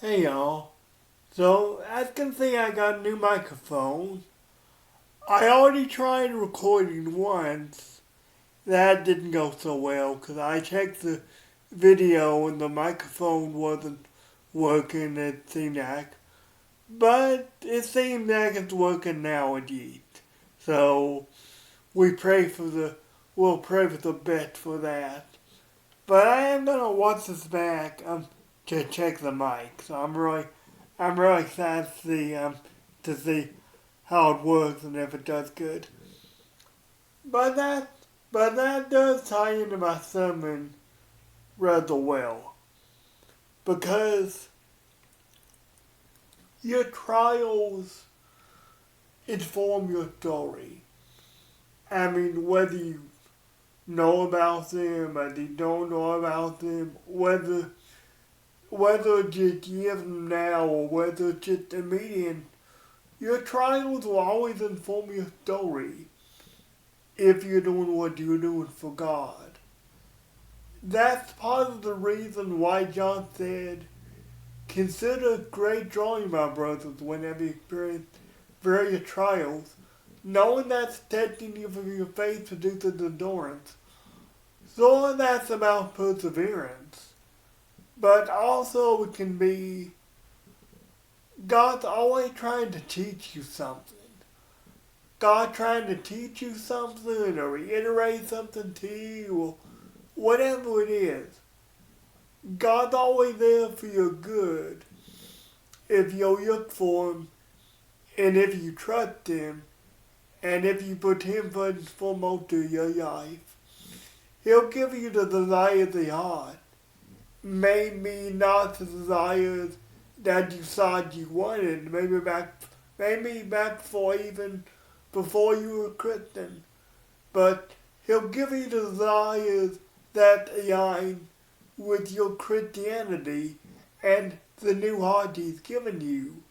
Hey y'all. So, as you can see, I got a new microphone. I already tried recording once. That didn't go so well because I checked the video and the microphone wasn't working, it seemed like. But it seems like it's working now indeed. So, we pray for the, we'll pray for the best for that. But I am gonna watch this back to check the mic. So I'm really excited to see how it works and if it does good. But that but that does tie into my sermon rather well because your trials inform your story. I mean, whether you know about them, whether you don't know about them, whether just years from now or whether it's just a median, your trials will always inform your story if you're doing what you're doing for God. That's part of the reason why John said, consider great joy, my brothers, whenever you experience various trials, knowing that's testing you for your faith produces endurance. So that's about perseverance. But also it can be God's always trying to teach you something. God trying to teach you something or reiterate something to you or whatever it is. God's always there for your good if you look for Him and if you trust Him and if you put Him first and foremost to your life. He'll give you the desires of the heart. Maybe not the desires that you thought you wanted, maybe back before you were a Christian. But He'll give you the desires that align with your Christianity and the new heart He's given you.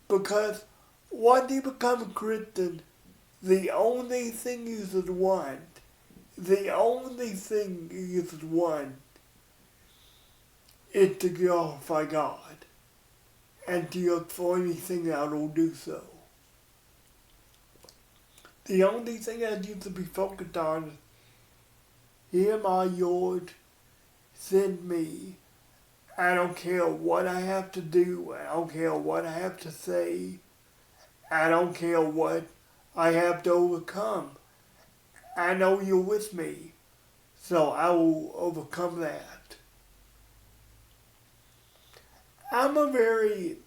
Because once you become a Christian, the only thing you should want, the only thing you should want is to glorify God and to look for anything that will do so. The only thing that you should be focused on is, here my Lord, send me. I don't care what I have to do. I don't care what I have to say. I don't care what I have to overcome. I know you're with me, so I will overcome that. I'm a very,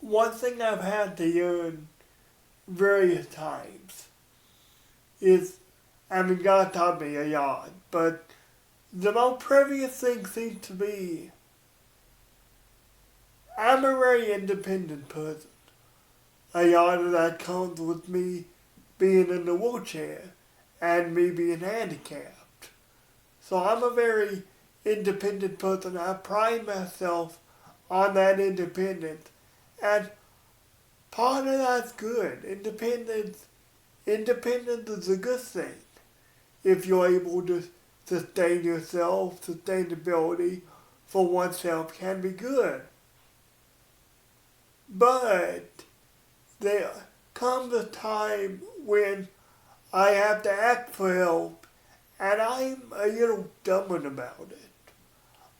one thing I've had to learn various times is, I mean, God taught me a lot, but the most previous thing seems to be, I'm a very independent person. A lot of that comes with me being in a wheelchair and me being handicapped. So I'm a very independent person. I pride myself on that independence. And part of that's good. Independence is a good thing. If you're able to sustain yourself, sustainability for oneself can be good. But there comes a time when I have to ask for help, and I'm a little stubborn about it.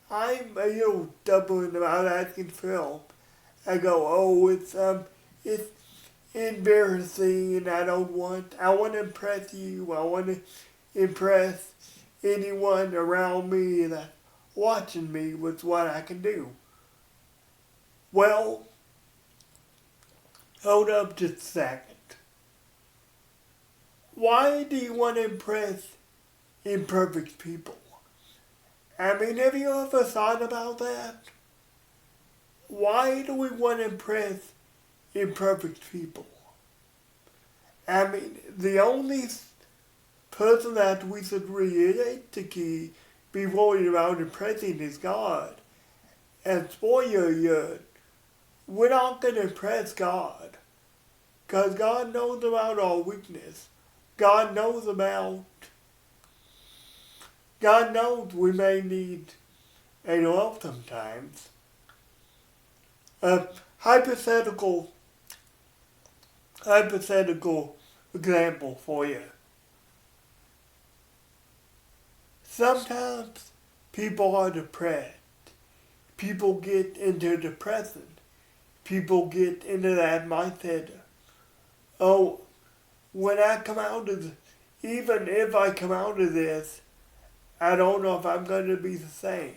I'm a little stubborn about asking for help. I go, oh, it's embarrassing, and I want to impress you. I want to impress anyone around me that's watching me with what I can do. Well, hold up just a second. Why do you want to impress imperfect people? I mean, have you ever thought about that? Why do we want to impress imperfect people? I mean, the only person that we should realistically be worried about impressing is God. And spoiler alert, we're not going to impress God. Because God knows about our weakness. God knows we may need a help sometimes. A hypothetical example for you. Sometimes people are depressed. People get into depression. People get into that mindset. Oh, when I come out of even if I come out of this, I don't know if I'm going to be the same.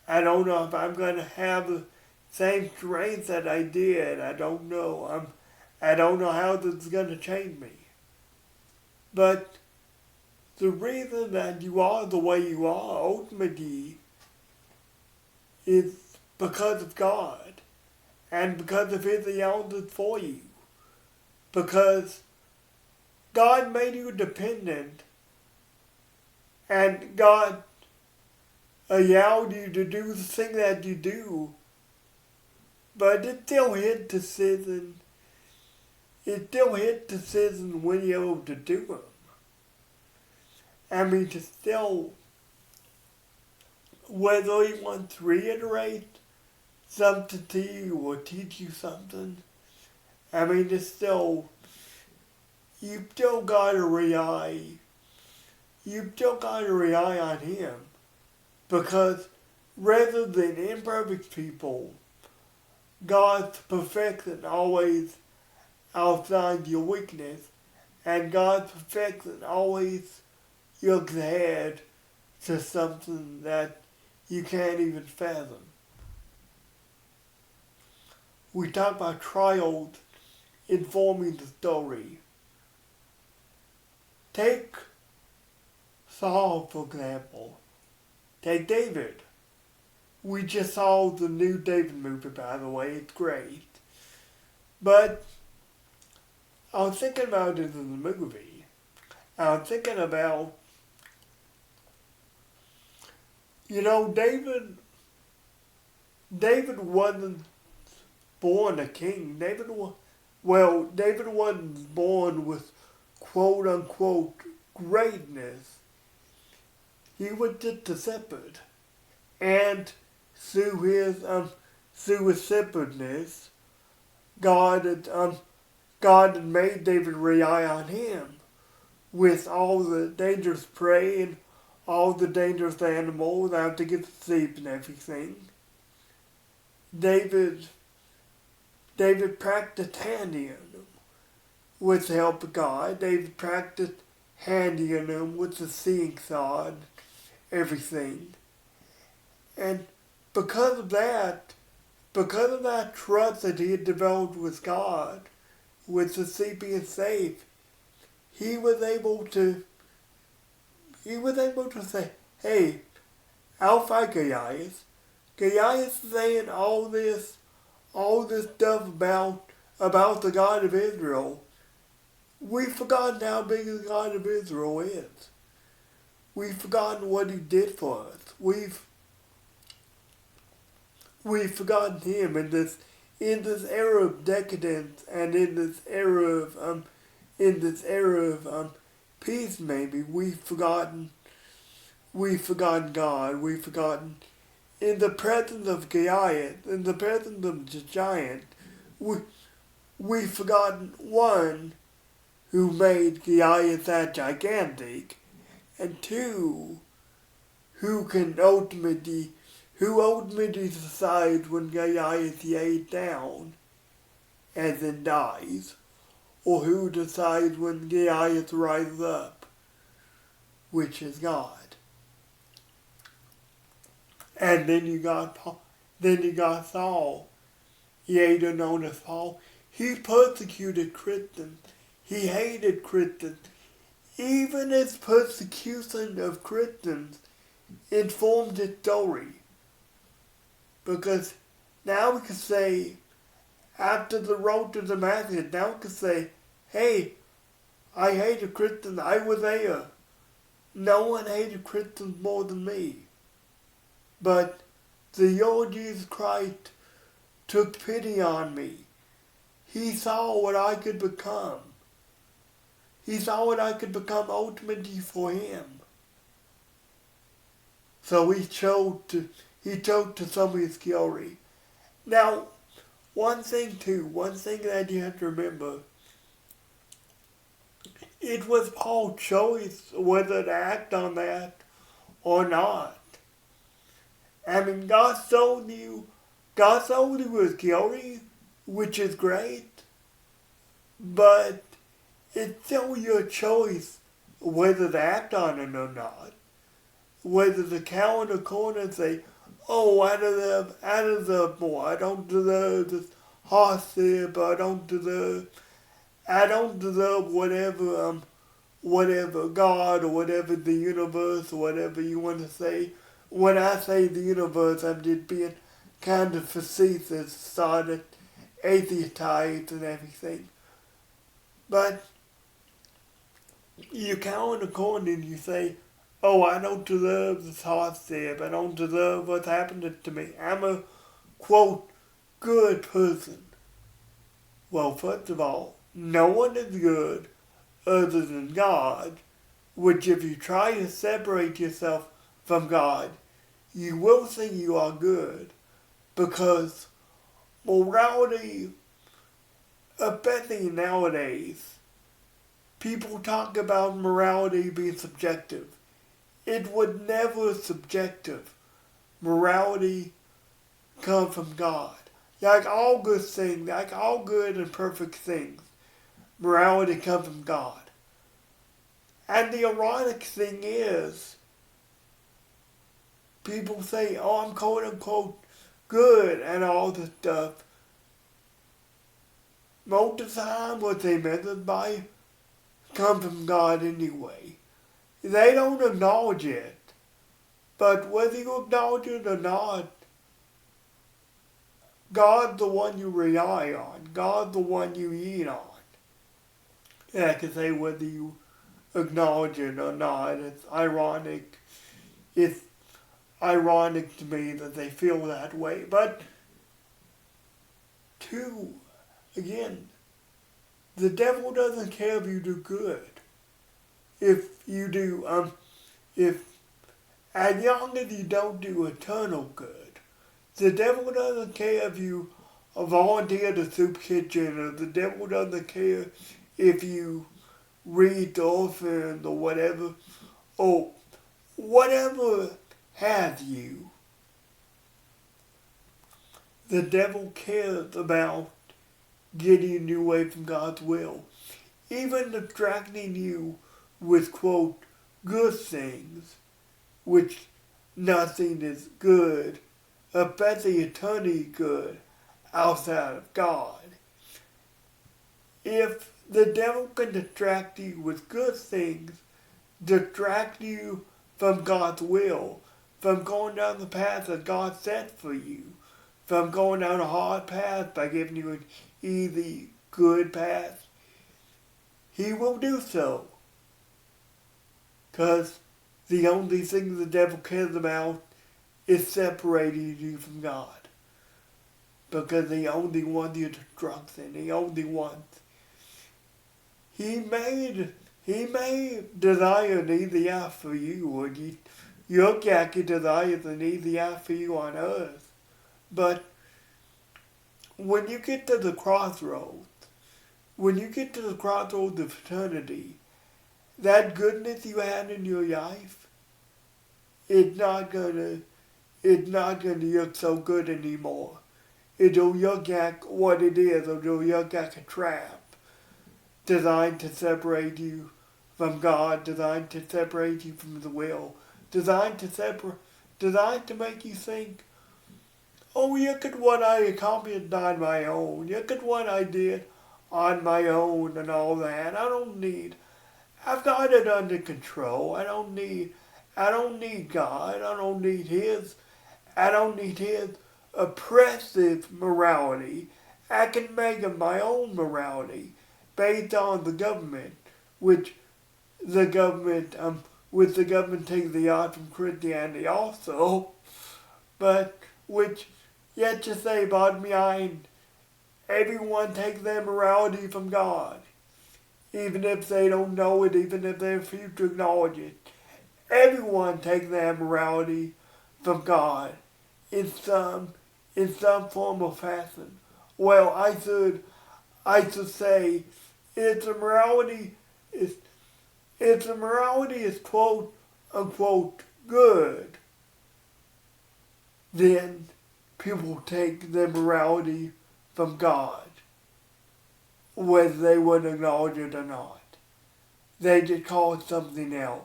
I don't know if I'm going to have the same strength that I did. I don't know. I don't know how this is going to change me. But the reason that you are the way you are ultimately is because of God and because of His allowance for you. Because God made you dependent and God allowed you to do the thing that you do, but it still hit decision. It still hit decision when you're able to do them. I mean, to still, whether He wants to reiterate something to you or teach you something, I mean, it's still, you still gotta rely on Him. Because rather than imperfect people, God's perfection always outside your weakness, and God's perfection always looks ahead to something that you can't even fathom. We talk about trials informing the story. Take Saul, for example. Take David. We just saw the new David movie, by the way. It's great. But I was thinking about it in the movie. I was thinking about, David wasn't born a king. David wasn't born with quote unquote greatness. He was just a shepherd. And through his shepherdness, God had made David rely on Him with all the dangerous prey and all the dangerous animals out to get to sleep and everything. David practiced handing them with the help of God. David practiced handing them with the seeing sod, everything. And because of that trust that he had developed with God, with the sheep being safe, he was able to say, hey, I'll fight Goliath. Goliath is saying all this stuff about the God of Israel. We've forgotten how big the God of Israel is. We've forgotten what He did for us. We've forgotten Him in this era of decadence and in this era of peace. Maybe we've forgotten God. We've forgotten in the presence of Goliath, in the presence of the giant. We've forgotten one who made Goliath that gigantic, and two who ultimately decides when Goliath lays down and then dies, or who decides when Goliath rises up, which is God. And then you got Saul, later known as Paul. He persecuted Christians. He hated Christians. Even his persecution of Christians informed his story. Because now we can say, after the road to Damascus, now we can say, hey, I hated Christians, I was there. No one hated Christians more than me. But the Lord Jesus Christ took pity on me. He saw what I could become. He saw what I could become ultimately for Him. So He chose to show me His glory. Now, one thing that you have to remember, it was Paul's choice whether to act on that or not. I mean, God told you was guilty, which is great, but it's still your choice whether to act on it or not. Whether to cower in the corner and say, oh, I deserve more. I don't deserve this hardship. I don't deserve whatever God or whatever the universe or whatever you want to say. When I say the universe, I'm just being kind of facetious, sort of atheist and everything. But you cower in the corner and you say, oh, I don't deserve this hardship. I don't deserve what's happening to me. I'm a, quote, good person. Well, first of all, no one is good other than God, which if you try to separate yourself from God, you will think you are good, because morality, especially nowadays, people talk about morality being subjective. It was never subjective. Morality comes from God. Like all good things, like all good and perfect things, morality comes from God. And the ironic thing is, people say, oh, I'm quote unquote good and all this stuff. Most of the time, what they measured by comes from God anyway. They don't acknowledge it. But whether you acknowledge it or not, God's the one you rely on. God's the one you eat on. And I can say whether you acknowledge it or not. It's ironic. It's ironic to me that they feel that way. But, again, the devil doesn't care if you do good. If you do, as long as you don't do eternal good, the devil doesn't care if you volunteer the soup kitchen, or the devil doesn't care if you read the orphan or whatever, or whatever have you. The devil cares about getting you away from God's will, even distracting you with, quote, good things, which nothing is good, especially eternally good, outside of God. If the devil can distract you with good things, distract you from God's will, from going down the path that God set for you, from going down a hard path by giving you an easy, good path, he will do so. Because the only thing the devil cares about is separating you from God. Because he only wants your destruction. He only wants. He may desire an easy life for you, or your Jackie desires an easy life for you on earth. But when you get to the crossroads, of eternity, that goodness you had in your life, it's not gonna look so good anymore. It'll look like what it is. It'll look like a trap designed to separate you from God, designed to separate you from the will, designed to make you think, oh, look at what I accomplished on my own. Look at what I did on my own and all that. I've got it under control. I don't need God. I don't need his oppressive morality. I can make up my own morality based on the government, which the government takes the odd from Christianity also, but which, yet to say, bottom line, everyone takes their morality from God, even if they don't know it, even if they refuse to acknowledge it. Everyone takes their morality from God in some form or fashion. well, I should say, if is if the morality is quote unquote good, then people take their morality from God, whether they would acknowledge it or not. They just call it something else.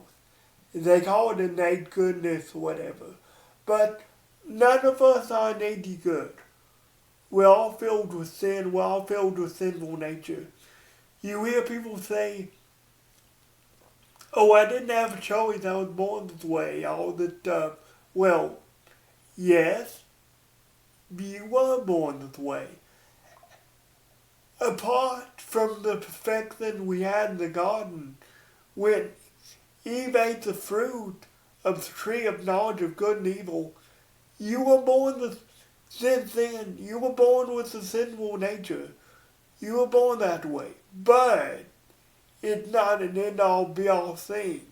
They call it innate goodness or whatever. But none of us are innately good. We're all filled with sin. We're all filled with sinful nature. You hear people say, oh, I didn't have a choice. I was born this way. All this stuff. Well, yes, you were born this way. Apart from the perfection we had in the garden, when Eve ate the fruit of the tree of knowledge of good and evil, you were born with sin. You were born with a sinful nature. You were born that way. But it's not an end-all be-all thing.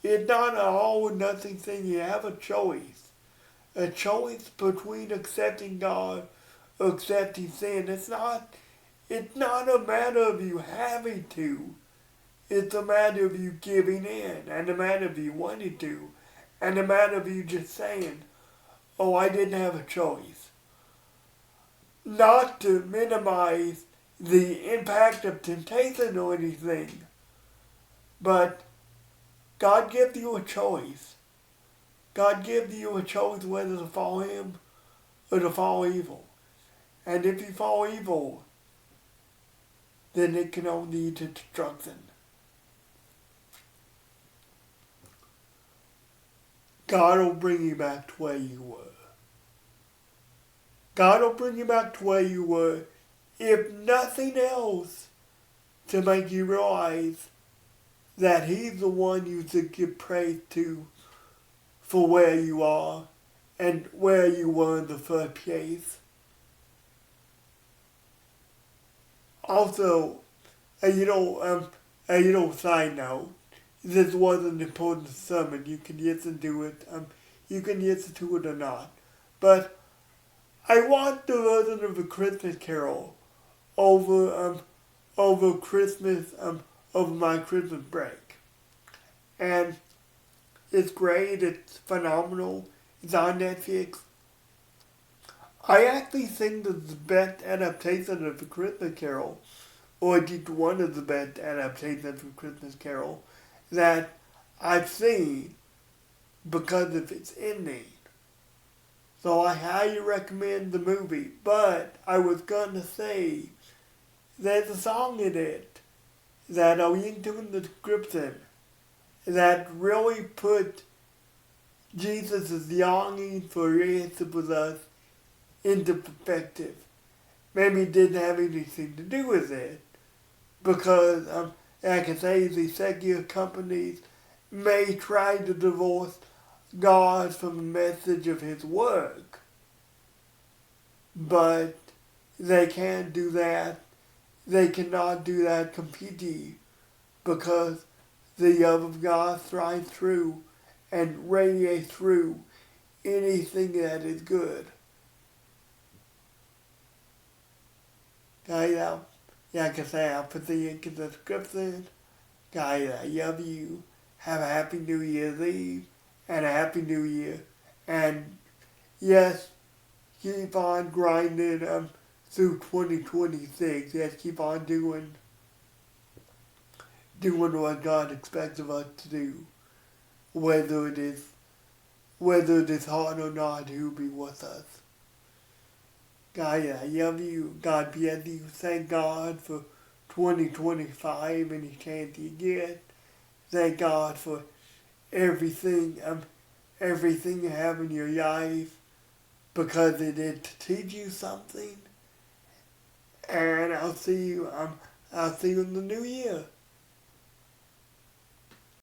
It's not an all or nothing thing. You have a choice. A choice between accepting God or accepting sin. It's not a matter of you having to. It's a matter of you giving in, and a matter of you wanting to, and a matter of you just saying, oh, I didn't have a choice. Not to minimize the impact of temptation or anything, but God gives you a choice. God gives you a choice whether to follow Him or to follow evil. And if you follow evil, then it can only lead to destruction. God will bring you back to where you were. God will bring you back to where you were, if nothing else, to make you realize that He's the one you should give praise to for where you are and where you were in the first place. Also, side note, this wasn't an important sermon. You can listen to it. You can listen to it or not. But I watched the version of A Christmas Carol over Christmas, over my Christmas break. And it's great, it's phenomenal, it's on Netflix. I actually think that the best adaptation of A Christmas Carol, or at least one of the best adaptations of A Christmas Carol, that I've seen because of its ending. So I highly recommend the movie. But I was going to say, there's a song in it that I'll link to in the description that really put Jesus' longing for relationship with us into perspective. Maybe it didn't have anything to do with it, because, like I say, the secular companies may try to divorce God from the message of His work, but they can't do that. They cannot do that completely, because the love of God thrives through and radiates through anything that is good. Guys, like I say, I'll put the link in the description. Guys, I love you. Have a happy New Year's Eve and a happy New Year. And yes, keep on grinding through 2026. Yes, keep on doing what God expects of us to do. Whether it is hard or not, He'll be with us. God, I love you. God bless you. Thank God for 2025 any chance you get. Thank God for everything you have in your life, because it is to teach you something. And I'll see you in the new year.